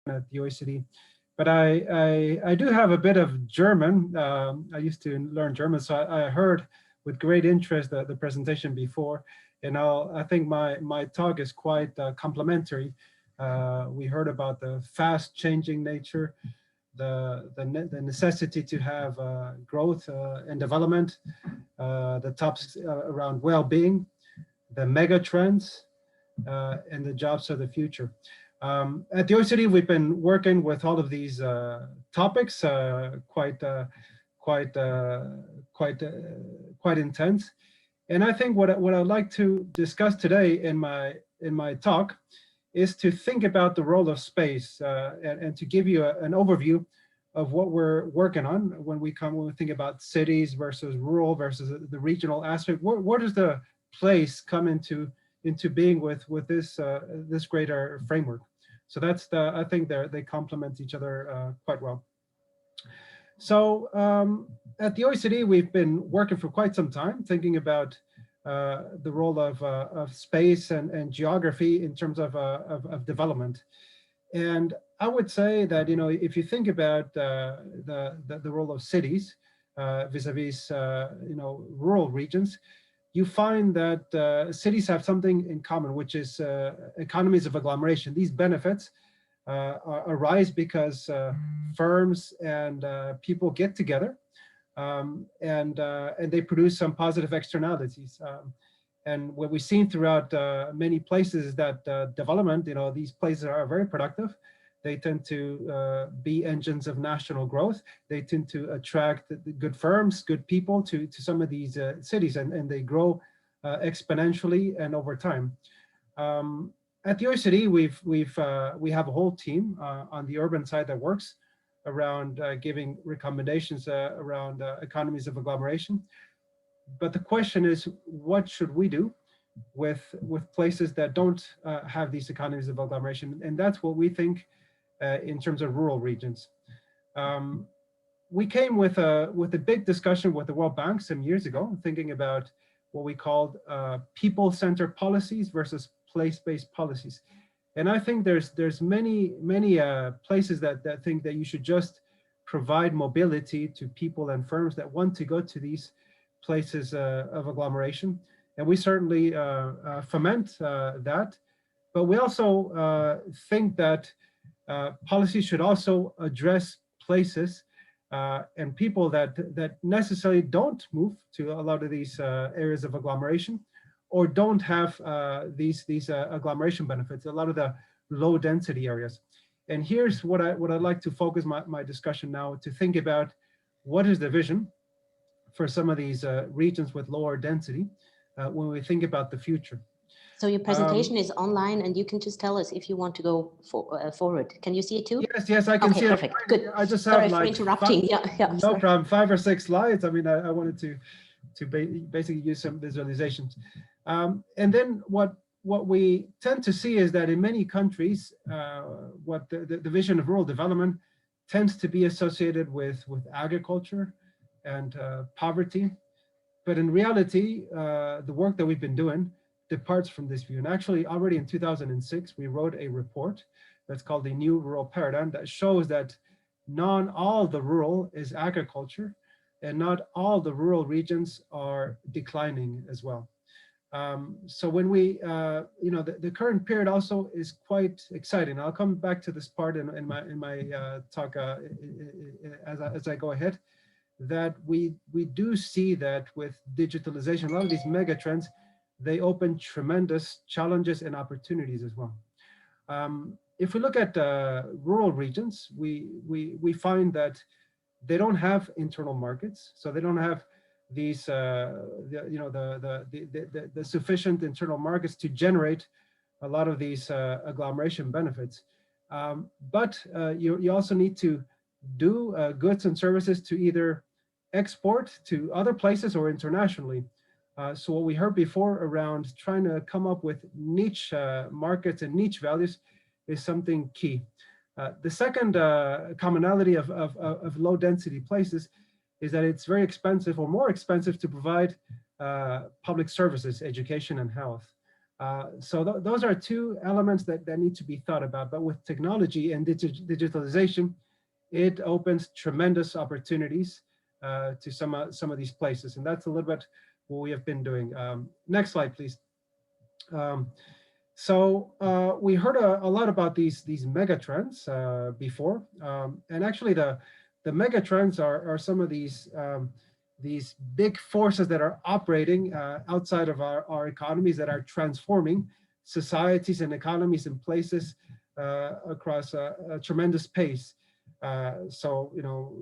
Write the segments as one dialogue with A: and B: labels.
A: at the OECD. But I do have a bit of German. I used to learn German, so I heard with great interest the presentation before, and I think my talk is quite complementary. We heard about the fast changing nature, the necessity to have growth and development, the topics around well-being, the mega trends, and the jobs of the future. At the OECD, we've been working with all of these topics quite intense. And I think what I'd like to discuss today in my talk is to think about the role of space and to give you an overview of what we're working on when we think about cities versus rural versus the regional aspect. Where does the place come into being with this greater framework? So I think they complement each other quite well. So at the OECD, we've been working for quite some time thinking about the role of space and geography in terms of development. And I would say that, you know, if you think about the role of cities vis-a-vis, you know, rural regions, you find that cities have something in common, which is economies of agglomeration. These benefits arise because firms and people get together and they produce some positive externalities. And what we've seen throughout many places is that development, you know, these places are very productive. They tend to be engines of national growth. They tend to attract good firms, good people to some of these cities, and they grow exponentially and over time. At the OECD, we have a whole team on the urban side that works around giving recommendations around economies of agglomeration. But the question is, what should we do with places that don't have these economies of agglomeration? And that's what we think in terms of rural regions. We came with a big discussion with the World Bank some years ago, thinking about what we called people-centered policies versus place-based policies. And I think there's many places that think that you should just provide mobility to people and firms that want to go to these places of agglomeration. And we certainly foment that. But we also think that policy should also address places and people that necessarily don't move to a lot of these areas of agglomeration, or don't have these agglomeration benefits, a lot of the low density areas. And here's what I'd like to focus my discussion now, to think about what is the vision for some of these regions with lower density when we think about the future.
B: So your presentation is online, and you can just tell us if you want to go forward. Can you see it too?
A: Yes, I can see it.
B: Perfect, good.
A: I just have
B: sorry
A: like
B: for interrupting. Yeah,
A: no problem. 5 or 6 slides. I mean, I wanted to basically use some visualizations. And then what we tend to see is that in many countries, what the vision of rural development tends to be associated with agriculture and poverty. But in reality, the work that we've been doing departs from this view. And actually, already in 2006, we wrote a report that's called the New Rural Paradigm that shows that not all the rural is agriculture, and not all the rural regions are declining as well. So when we, you know, the current period also is quite exciting. I'll come back to this part in my talk as I go ahead. That we do see that with digitalization, a lot of these mega trends, they open tremendous challenges and opportunities as well. If we look at rural regions, we find that they don't have internal markets, so they don't have these the sufficient internal markets to generate a lot of these agglomeration benefits. But you also need to do goods and services to either export to other places or internationally. So what we heard before around trying to come up with niche markets and niche values is something key. The second commonality of low density places is that it's very expensive, or more expensive, to provide public services, education and health. So those are two elements that need to be thought about. But with technology and digitalization, it opens tremendous opportunities to some of these places. And that's a little bit what we have been doing. Next slide, please. We heard a lot about these mega trends before, and actually the mega trends are some of these big forces that are operating outside of our economies, that are transforming societies and economies and places across a tremendous pace. So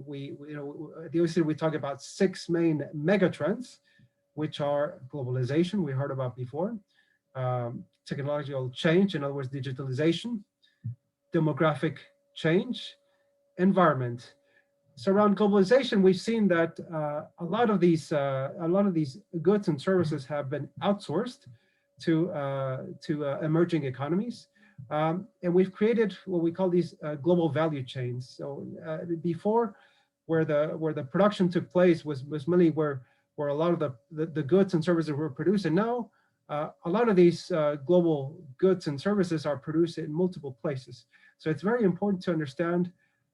A: we at the OECD we talk about 6 main mega trends, which are globalization, we heard about before, technological change, in other words, digitalization, demographic change, environment. So around globalization, we've seen that a lot of these goods and services have been outsourced to emerging economies, and we've created what we call these global value chains. So before, where the production took place was mainly where a lot of the goods and services were produced, and now a lot of these global goods and services are produced in multiple places. So it's very important to understand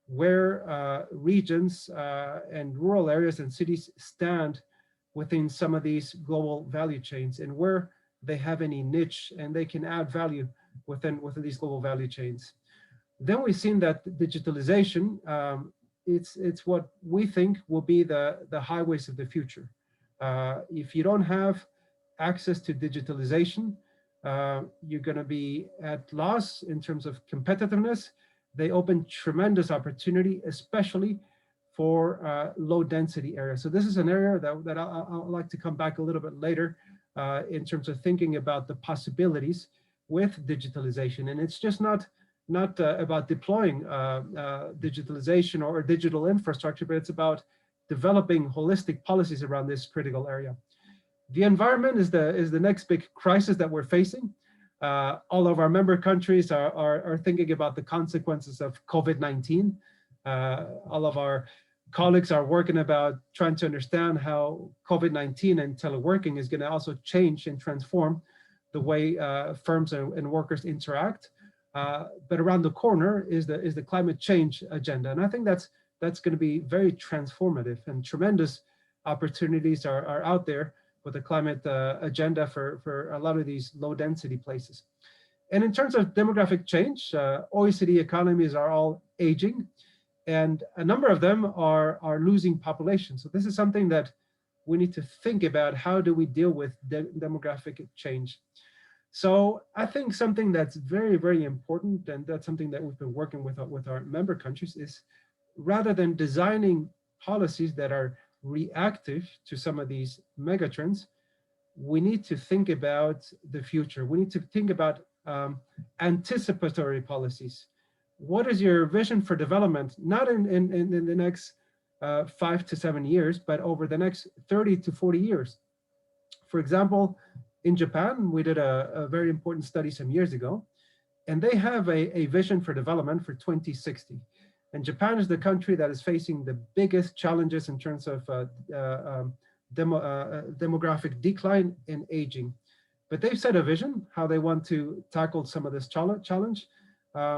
A: where regions and rural areas and cities stand within some of these global value chains, and where they have any niche and they can add value within these global value chains. Then we've seen that digitalization, it's what we think will be the highways of the future. If you don't have access to digitalization, you're going to be at loss in terms of competitiveness. They open tremendous opportunity, especially for low density areas. So this is an area that I'd like to come back a little bit later in terms of thinking about the possibilities with digitalization. And it's just not about deploying digitalization or digital infrastructure, but it's about developing holistic policies around this critical area. The environment is the next big crisis that we're facing. All of our member countries are thinking about the consequences of COVID-19. All of our colleagues are working about trying to understand how COVID-19 and teleworking is going to also change and transform the way firms and workers interact. But around the corner is the climate change agenda, and I think that's going to be very transformative, and tremendous opportunities are out there with the climate agenda for a lot of these low density places. And in terms of demographic change, OECD economies are all aging, and a number of them are losing population. So this is something that we need to think about. How do we deal with demographic change? So I think something that's very, very important, and that's something that we've been working with our member countries, is rather than designing policies that are reactive to some of these megatrends, we need to think about the future. We need to think about anticipatory policies. What is your vision for development, not in the next 5 to 7 years, but over the next 30 to 40 years? For example, in Japan, we did a very important study some years ago, and they have a vision for development for 2060. And Japan is the country that is facing the biggest challenges in terms of demographic decline and aging. But they've set a vision how they want to tackle some of this challenge,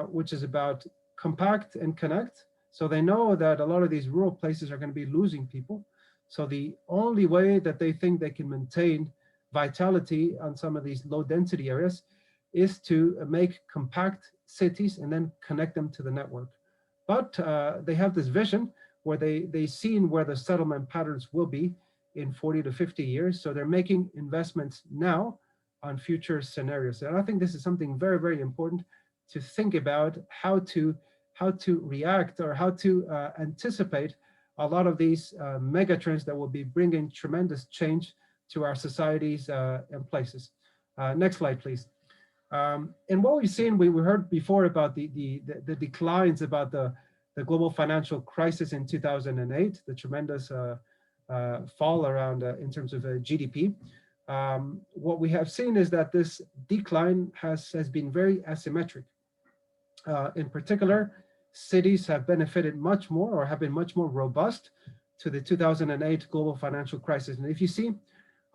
A: which is about compact and connect. So they know that a lot of these rural places are going to be losing people. So the only way that they think they can maintain vitality on some of these low density areas is to make compact cities and then connect them to the network. But they have this vision where they've seen where the settlement patterns will be in 40 to 50 years. So they're making investments now on future scenarios. And I think this is something very, very important to think about, how to react or how to anticipate a lot of these megatrends that will be bringing tremendous change to our societies and places. Next slide, please. And what we've seen, we heard before about the declines, about the global financial crisis in 2008, the tremendous fall around in terms of GDP. What we have seen is that this decline has been very asymmetric. In particular, cities have benefited much more, or have been much more robust to the 2008 global financial crisis. And if you see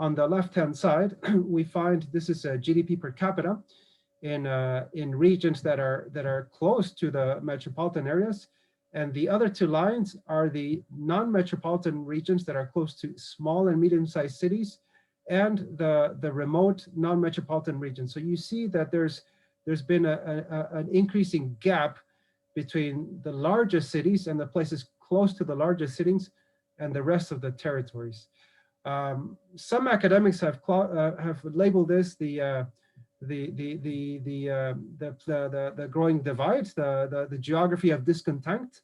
A: On the left-hand side, we find this is a GDP per capita in regions that are close to the metropolitan areas, and the other two lines are the non-metropolitan regions that are close to small and medium-sized cities, and the remote non-metropolitan regions. So you see that there's been an increasing gap between the largest cities and the places close to the largest cities and the rest of the territories. Some academics have labeled this the growing divide, the geography of discontent.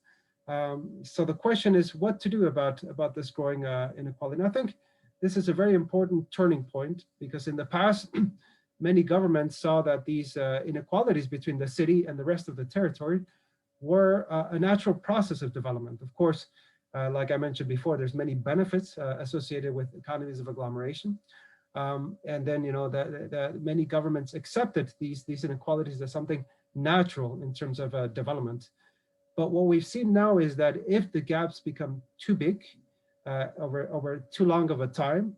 A: So the question is what to do about this growing inequality. And I think this is a very important turning point, because in the past, many governments saw that these inequalities between the city and the rest of the territory were a natural process of development. Of course, like I mentioned before, there's many benefits associated with economies of agglomeration. And then, you know, that many governments accepted these inequalities as something natural in terms of development. But what we've seen now is that if the gaps become too big over too long of a time,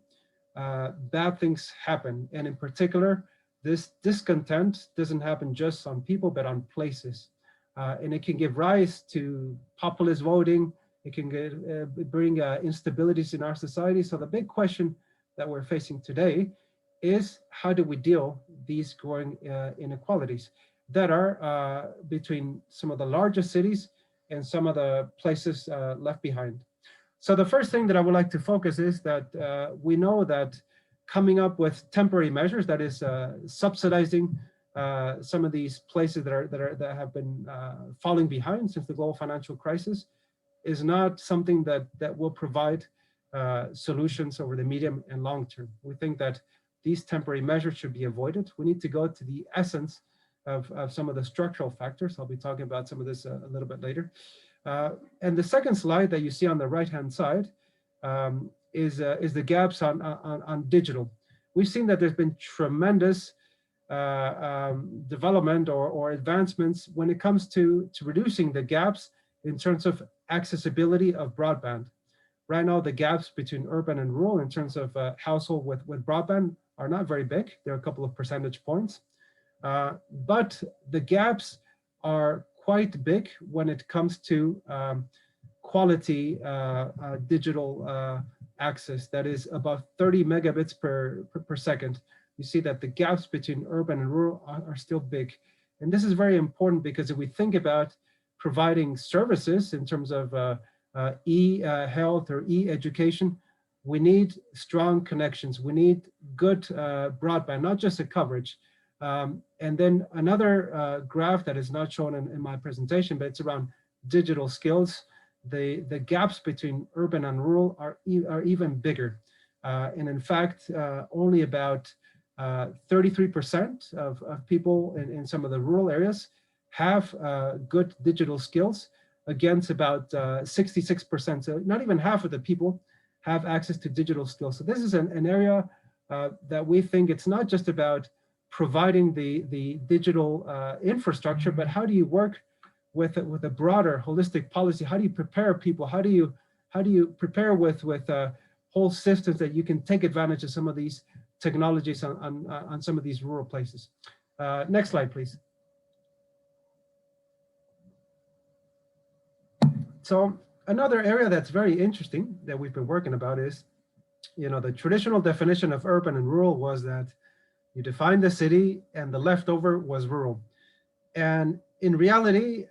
A: bad things happen. And in particular, this discontent doesn't happen just on people, but on places. And it can give rise to populist voting. It can bring instabilities in our society. So the big question that we're facing today is, how do we deal these growing inequalities that are between some of the largest cities and some of the places left behind? So the first thing that I would like to focus is that we know that coming up with temporary measures, that is subsidizing some of these places that have been falling behind since the global financial crisis, is not something that will provide solutions over the medium and long term. We think that these temporary measures should be avoided. We need to go to the essence of some of the structural factors. I'll be talking about some of this a little bit later. And the second slide that you see on the right-hand side is the gaps on digital. We've seen that there's been tremendous development or advancements when it comes to reducing the gaps in terms of accessibility of broadband. Right now, the gaps between urban and rural in terms of household with broadband are not very big. They're a couple of percentage points. But the gaps are quite big when it comes to quality digital access. That is about 30 megabits per second. You see that the gaps between urban and rural are still big. And this is very important, because if we think about providing services in terms of e-health or e-education, we need strong connections. We need good broadband, not just a coverage. And then another graph that is not shown in my presentation, but it's around digital skills. The gaps between urban and rural are even bigger. And in fact, only about 33% of people in some of the rural areas have good digital skills, against about 66%. So not even half of the people have access to digital skills. So this is an area that we think it's not just about providing the digital infrastructure, but how do you work with a broader holistic policy? How do you prepare people? How do you prepare with whole systems that you can take advantage of some of these technologies on some of these rural places? Next slide, please. So another area that's very interesting that we've been working about is, you know, the traditional definition of urban and rural was that you define the city and the leftover was rural. And in reality,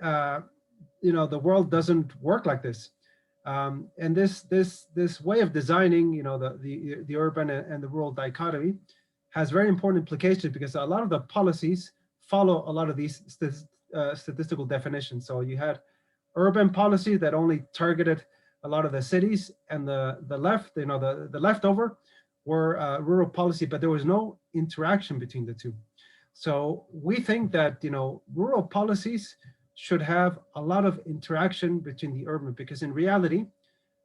A: you know, the world doesn't work like this. And this way of designing, you know, the urban and the rural dichotomy has very important implications, because a lot of the policies follow a lot of these statistical definitions. So you had urban policy that only targeted a lot of the cities, and the left, you know, the leftover were rural policy, but there was no interaction between the two. So we think that, you know, rural policies should have a lot of interaction between the urban, because in reality,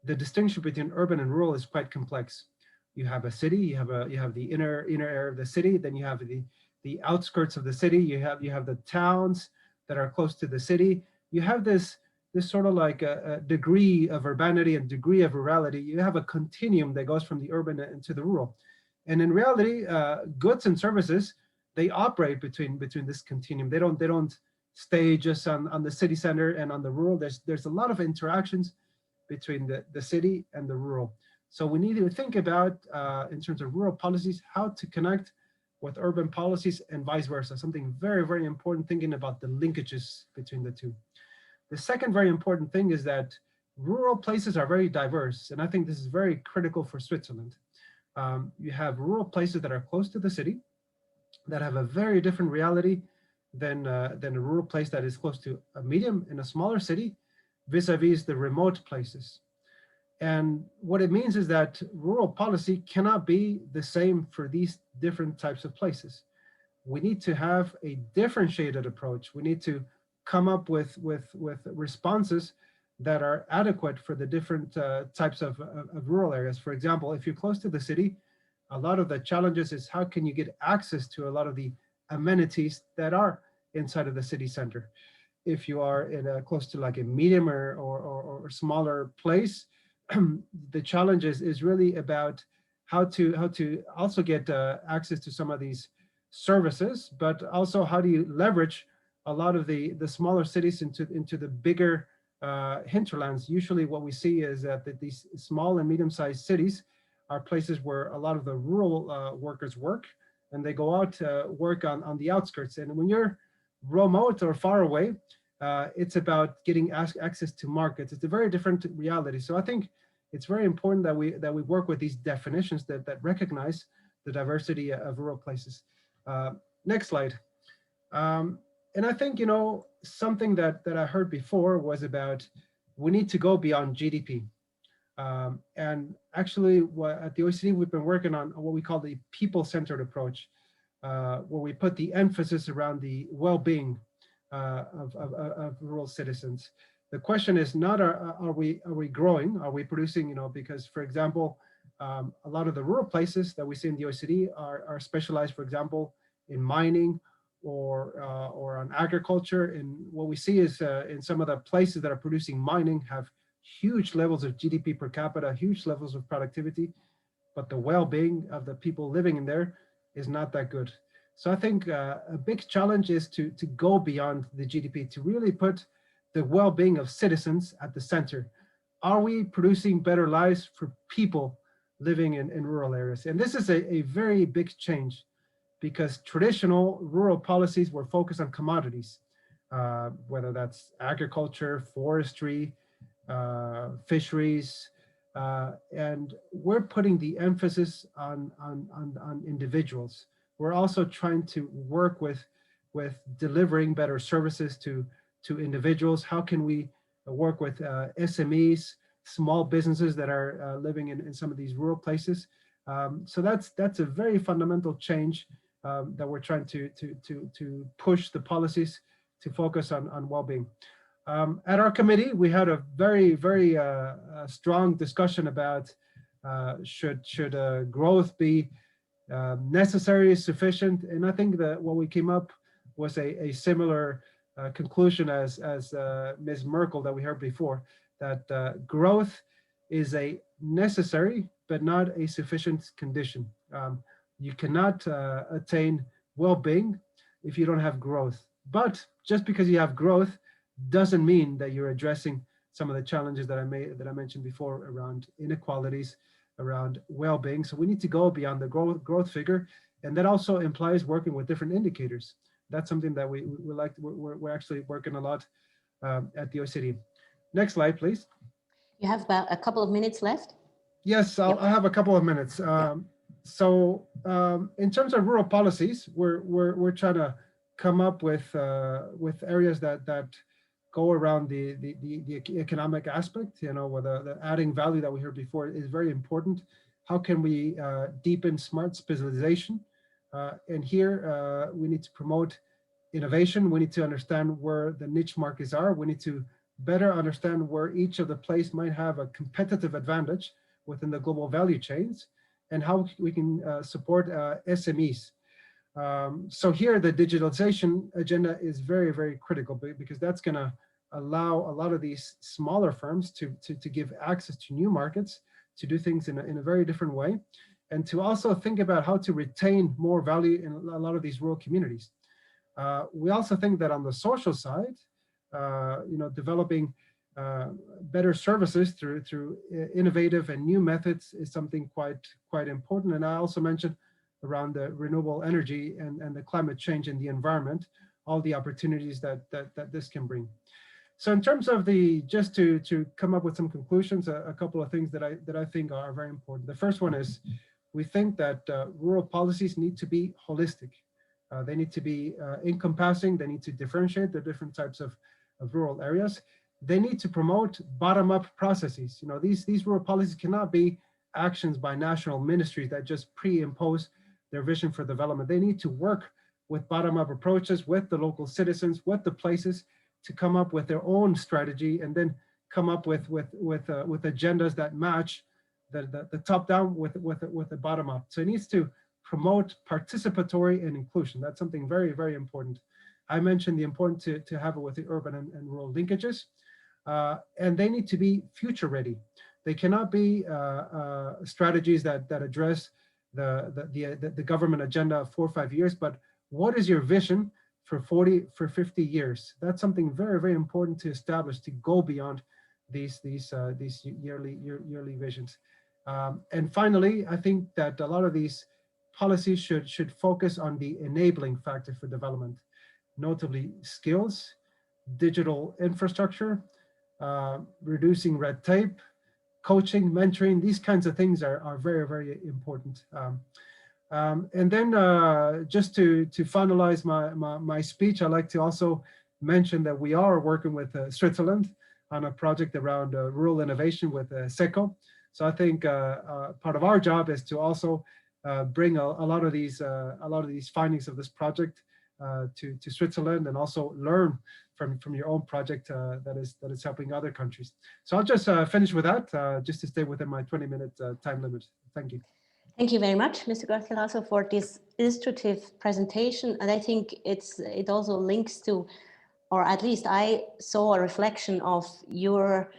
A: the distinction between urban and rural is quite complex. You have a city, you have the inner area of the city, then you have the outskirts of the city, you have the towns that are close to the city. You have this sort of like a degree of urbanity and degree of rurality. You have a continuum that goes from the urban into the rural. And in reality, goods and services, they operate between this continuum. They don't stay just on the city center and on the rural. There's a lot of interactions between the city and the rural. So we need to think about, in terms of rural policies, how to connect with urban policies and vice versa. Something very, very important, thinking about the linkages between the two. The second very important thing is that rural places are very diverse. And I think this is very critical for Switzerland. You have rural places that are close to the city that have a very different reality than a rural place that is close to a medium in a smaller city vis-a-vis the remote places. And what it means is that rural policy cannot be the same for these different types of places. We need to have a differentiated approach. We need to come up with responses that are adequate for the different types of rural areas. For example, if you're close to the city, a lot of the challenges is how can you get access to a lot of the amenities that are inside of the city center. If you are close to like a medium or smaller place, the challenge is really about how to also get access to some of these services, but also how do you leverage a lot of the smaller cities into the bigger hinterlands. Usually what we see is that these small and medium-sized cities are places where a lot of the rural workers work, and they go out to work on the outskirts. And when you're remote or far away, it's about getting access to markets. It's a very different reality. So I think it's very important that we work with these definitions that recognize the diversity of rural places. Next slide. And I think, something that I heard before was about we need to go beyond GDP. And actually, at the OECD, we've been working on what we call the people-centered approach, where we put the emphasis around the well-being of rural citizens. The question is not are we growing, are we producing, because, for example, a lot of the rural places that we see in the OECD are specialized, for example, in mining or on agriculture. And what we see is in some of the places that are producing mining have huge levels of GDP per capita, huge levels of productivity, but the well-being of the people living in there is not that good. So I think a big challenge is to go beyond the GDP, to really put the well-being of citizens at the center. Are we producing better lives for people living in rural areas? And this is a very big change, because traditional rural policies were focused on commodities, whether that's agriculture, forestry, fisheries, and we're putting the emphasis on individuals. We're also trying to work with delivering better services to individuals. How can we work with SMEs, small businesses that are living in some of these rural places? So that's a very fundamental change that we're trying to push the policies to focus on well-being. At our committee, we had a very strong discussion about should growth be necessary, sufficient, and I think that what we came up was a similar conclusion as Ms. Merkel that we heard before, that growth is a necessary but not a sufficient condition. You cannot attain well-being if you don't have growth. But just because you have growth doesn't mean that you're addressing some of the challenges that I mentioned before around inequalities, around well-being. So we need to go beyond the growth figure, and that also implies working with different indicators. That's something that we're actually working a lot at the OECD. Next slide, please.
B: You have about a couple of minutes left.
A: Yes, I have a couple of minutes. So in terms of rural policies, we're trying to come up with areas that go around the economic aspect, where the adding value that we heard before is very important. How can we deepen smart specialization? And here we need to promote innovation. We need to understand where the niche markets are. We need to better understand where each of the place might have a competitive advantage within the global value chains, and how we can support SMEs. So here the digitalization agenda is very critical, because that's going to allow a lot of these smaller firms to give access to new markets, to do things in a very different way. and to also think about how to retain more value in a lot of these rural communities. We also think that on the social side, developing better services through innovative and new methods is something quite important. And I also mentioned around the renewable energy and the climate change in the environment, all the opportunities that this can bring. So in terms of just to come up with some conclusions, a couple of things that I think are very important. The first one is, we think that rural policies need to be holistic. They need to be encompassing. They need to differentiate the different types of rural areas. They need to promote bottom-up processes. These rural policies cannot be actions by national ministries that just pre-impose their vision for development. They need to work with bottom-up approaches, with the local citizens, with the places, to come up with their own strategy, and then come up with agendas that match the top-down with the bottom-up. So it needs to promote participatory and inclusion. That's something very, very important. I mentioned the importance to have it with the urban and rural linkages, and they need to be future ready. They cannot be strategies that address the government agenda of 4 or 5 years, but what is your vision for 50 years? That's something very, very important to establish, to go beyond these yearly visions. And finally, I think that a lot of these policies should focus on the enabling factor for development, notably skills, digital infrastructure, reducing red tape, coaching, mentoring. These kinds of things are very, very important. And then just to finalize my speech, I'd like to also mention that we are working with Switzerland on a project around rural innovation with SECO. So I think part of our job is to also bring a lot of these findings of this project to Switzerland, and also learn from your own project that is helping other countries. So I'll just finish with that, just to stay within my 20-minute time limit. Thank you.
B: Thank you very much, Mr. Garcilazo, for this illustrative presentation. And I think it also links to, or at least I saw a reflection of your